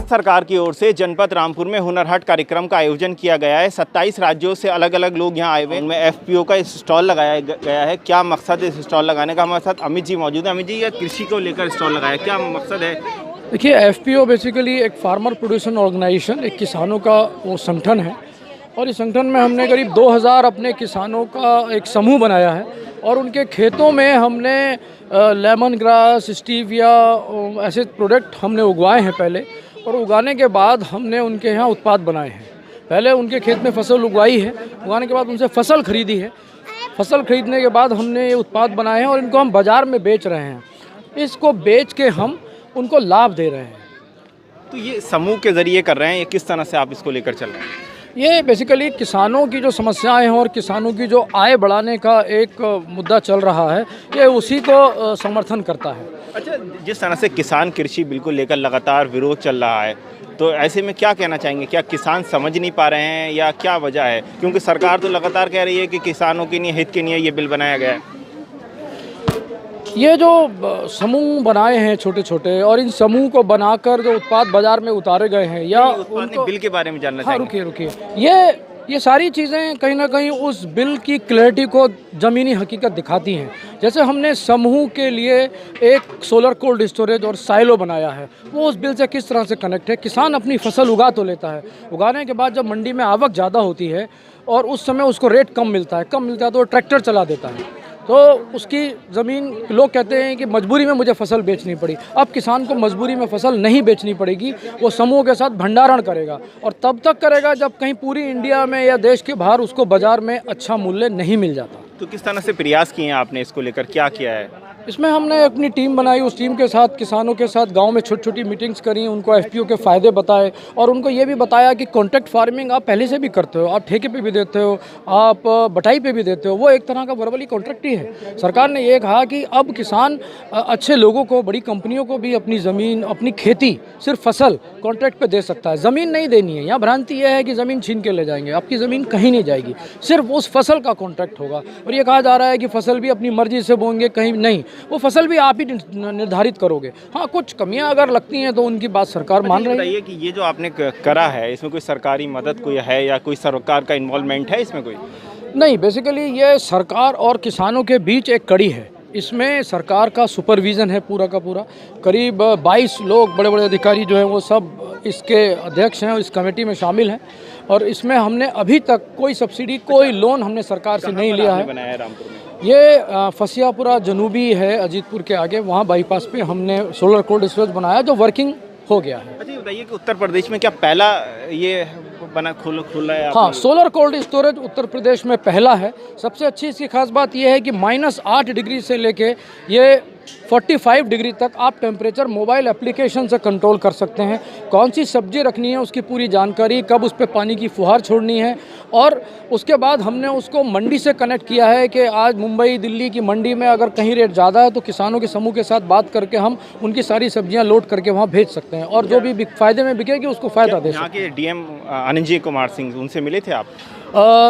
भारत सरकार की ओर से जनपद रामपुर में हुनर हाट कार्यक्रम का आयोजन किया गया है। 27 राज्यों से अलग अलग लोग यहां आए हुए हैं। उनमें एफपीओ का स्टॉल लगाया गया है। क्या मकसद है इस स्टॉल लगाने का? हमारे साथ अमित जी मौजूद है। अमित जी, ये कृषि को लेकर स्टॉल लगाया, क्या मकसद है? देखिए, एफपीओ बेसिकली एक फार्मर प्रोड्यूसर ऑर्गेनाइजेशन, एक किसानों का वो संगठन है और इस संगठन में हमने करीब 2000 अपने किसानों का एक समूह बनाया है और उनके खेतों में हमने लेमन ग्रास, स्टीविया ऐसे प्रोडक्ट हमने उगवाए हैं पहले, और उगाने के बाद हमने उनके यहाँ उत्पाद बनाए हैं। पहले उनके खेत में फसल उगवाई है, उगाने के बाद उनसे फसल खरीदी है, फसल खरीदने के बाद हमने ये उत्पाद बनाए हैं और इनको हम बाज़ार में बेच रहे हैं। इसको बेच के हम उनको लाभ दे रहे हैं। तो ये समूह के जरिए कर रहे हैं, ये किस तरह से आप इसको लेकर चल रहे हैं? ये बेसिकली किसानों की जो समस्याएं हैं और किसानों की जो आय बढ़ाने का एक मुद्दा चल रहा है, ये उसी को समर्थन करता है। अच्छा, जिस तरह से किसान कृषि बिल को लेकर लगातार विरोध चल रहा है, तो ऐसे में क्या कहना चाहेंगे? क्या किसान समझ नहीं पा रहे हैं या क्या वजह है? क्योंकि सरकार तो लगातार कह रही है कि किसानों के लिए, हित के लिए ये बिल बनाया गया है। ये जो समूह बनाए हैं छोटे छोटे, और इन समूह को बनाकर जो उत्पाद बाजार में उतारे गए हैं, या उनको बिल के बारे में जानना चाहेंगे? रुकिए, ये सारी चीज़ें कहीं ना कहीं उस बिल की क्लैरिटी को ज़मीनी हकीकत दिखाती हैं। जैसे हमने समूह के लिए एक सोलर कोल्ड स्टोरेज और साइलो बनाया है, वो उस बिल से किस तरह से कनेक्ट है। किसान अपनी फसल उगा तो लेता है, उगाने के बाद जब मंडी में आवक ज़्यादा होती है और उस समय उसको रेट कम मिलता है तो वो ट्रैक्टर चला देता है, तो उसकी ज़मीन, लोग कहते हैं कि मजबूरी में मुझे फसल बेचनी पड़ी। अब किसान को मजबूरी में फसल नहीं बेचनी पड़ेगी, वो समूह के साथ भंडारण करेगा और तब तक करेगा जब कहीं पूरी इंडिया में या देश के बाहर उसको बाज़ार में अच्छा मूल्य नहीं मिल जाता। तो किस तरह से प्रयास किए हैं आपने इसको लेकर, क्या किया है? इसमें हमने अपनी टीम बनाई, उस टीम के साथ किसानों के साथ गांव में छोटी छोटी मीटिंग्स करी, उनको एफपीओ के फ़ायदे बताए और उनको ये भी बताया कि कॉन्ट्रैक्ट फार्मिंग आप पहले से भी करते हो, आप ठेके पे भी देते हो, आप बटाई पे भी देते हो, वो एक तरह का वर्बली कॉन्ट्रैक्ट ही है। सरकार ने ये कहा कि अब किसान अच्छे लोगों को, बड़ी कंपनियों को भी अपनी ज़मीन, अपनी खेती, सिर्फ फसल कॉन्ट्रैक्ट पे दे सकता है, ज़मीन नहीं देनी है। यहाँ भ्रांति यह है कि ज़मीन छीन के ले जाएंगे, आपकी ज़मीन कहीं नहीं जाएगी, सिर्फ उस फसल का कॉन्ट्रैक्ट होगा। और ये कहा जा रहा है कि फसल भी अपनी मर्जी से बोएंगे, कहीं नहीं, वो फसल भी आप ही निर्धारित करोगे। हाँ, कुछ कमियां अगर लगती हैं तो उनकी बात सरकार मान रही है। कि ये जो आपने करा है, इसमें कोई सरकारी मदद कोई है या कोई सरकार का इन्वॉल्वमेंट है इसमें? कोई नहीं, बेसिकली ये सरकार और किसानों के बीच एक कड़ी है। इसमें सरकार का सुपरविज़न है पूरा का पूरा। करीब 22 लोग, बड़े बड़े अधिकारी जो हैं, वो सब इसके अध्यक्ष हैं और इस कमेटी में शामिल हैं। और इसमें हमने अभी तक कोई सब्सिडी, कोई लोन हमने सरकार से नहीं लिया है। बनाया रामपुर में ये फसियापुरा जनूबी है, अजीतपुर के आगे, वहाँ बाईपास पे हमने सोलर कोल्ड स्टोरेज बनाया जो वर्किंग हो गया है। अच्छा, बताइए कि उत्तर प्रदेश में क्या पहला ये बना खुला है? हाँ, solar cold storage Uttar Pradesh में पहला है। सबसे अच्छी इसकी खास बात यह है कि -8 डिग्री से लेके ये 45 डिग्री तक आप टेम्परेचर मोबाइल एप्लीकेशन से कंट्रोल कर सकते हैं। कौन सी सब्जी रखनी है उसकी पूरी जानकारी, कब उस पर पानी की फुहार छोड़नी है, और उसके बाद हमने उसको मंडी से कनेक्ट किया है कि आज मुंबई, दिल्ली की मंडी में अगर कहीं रेट ज़्यादा है तो किसानों के समूह के साथ बात करके हम उनकी सारी सब्जियां लोड करके वहां भेज सकते हैं और जो भी फ़ायदे में बिकेगी उसको फ़ायदा दे सकते हैं। यहाँ के डीएम अनिल कुमार सिंह, उनसे मिले थे आप?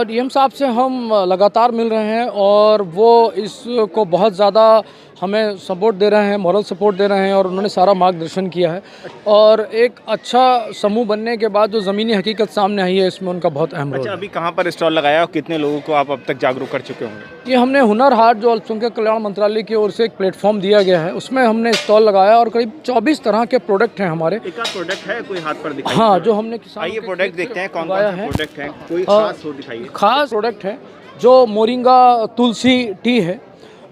डीएम साहब से हम लगातार मिल रहे हैं और वो इसको बहुत ज़्यादा हमें सपोर्ट दे रहे हैं, मॉरल सपोर्ट दे रहे हैं और उन्होंने सारा मार्गदर्शन किया है। और एक अच्छा समूह बनने के बाद जो ज़मीनी हकीकत सामने आई है, इसमें उनका बहुत अहम रोल है। अच्छा, अभी कहाँ पर स्टॉल लगाया और कितने लोगों को आप अब तक जागरूक कर चुके होंगे? ये हमने हुनर हाट, जो अल्पसंख्यक कल्याण मंत्रालय की ओर से एक प्लेटफॉर्म दिया गया है, उसमें हमने स्टॉल लगाया और करीब 24 तरह के प्रोडक्ट हैं हमारे। एक प्रोडक्ट है कोई हाथ पर दिखाई? हाँ, जो हमने किसान, ये प्रोडक्ट देखते हैं कौन कौन से प्रोडक्ट हैं, कोई खास हो दिखाइए। खास प्रोडक्ट है जो मोरिंगा तुलसी टी है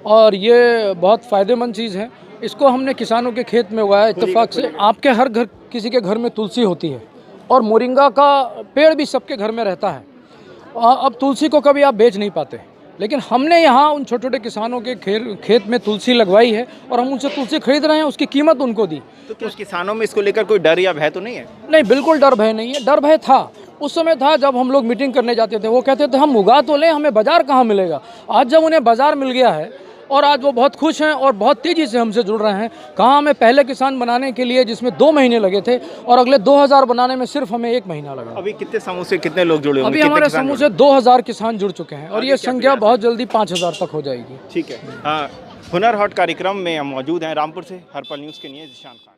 और ये बहुत फ़ायदेमंद चीज़ है। इसको हमने किसानों के खेत में उगाया। इत्तेफाक से आपके हर घर, किसी के घर में तुलसी होती है और मोरिंगा का पेड़ भी सबके घर में रहता है। अब तुलसी को कभी आप बेच नहीं पाते, लेकिन हमने यहाँ उन छोटे छोटे किसानों के खेत में तुलसी लगवाई है और हम उनसे तुलसी खरीद रहे हैं, उसकी कीमत उनको दी। तो क्या किसानों में इसको लेकर कोई डर या भय तो नहीं है? नहीं, बिल्कुल डर भय नहीं है। डर भय था, उस समय था जब हम लोग मीटिंग करने जाते थे, वो कहते थे हम उगा तो लें, हमें बाज़ार कहाँ मिलेगा। आज जब उन्हें बाज़ार मिल गया है और आज वो बहुत खुश हैं और बहुत तेज़ी से हमसे जुड़ रहे हैं। कहाँ हमें पहले किसान बनाने के लिए जिसमें 2 महीने लगे थे और अगले 2000 बनाने में सिर्फ हमें 1 महीना लगा। अभी कितने समूह से कितने लोग जुड़े होंगे? अभी हमारे समूह से 2000 किसान जुड़ चुके हैं और ये संख्या बहुत जल्दी 5000 तक हो जाएगी। ठीक है। हुनर हाट कार्यक्रम में हम मौजूद हैं। रामपुर से हरपल न्यूज़ के लिए जिशान खान।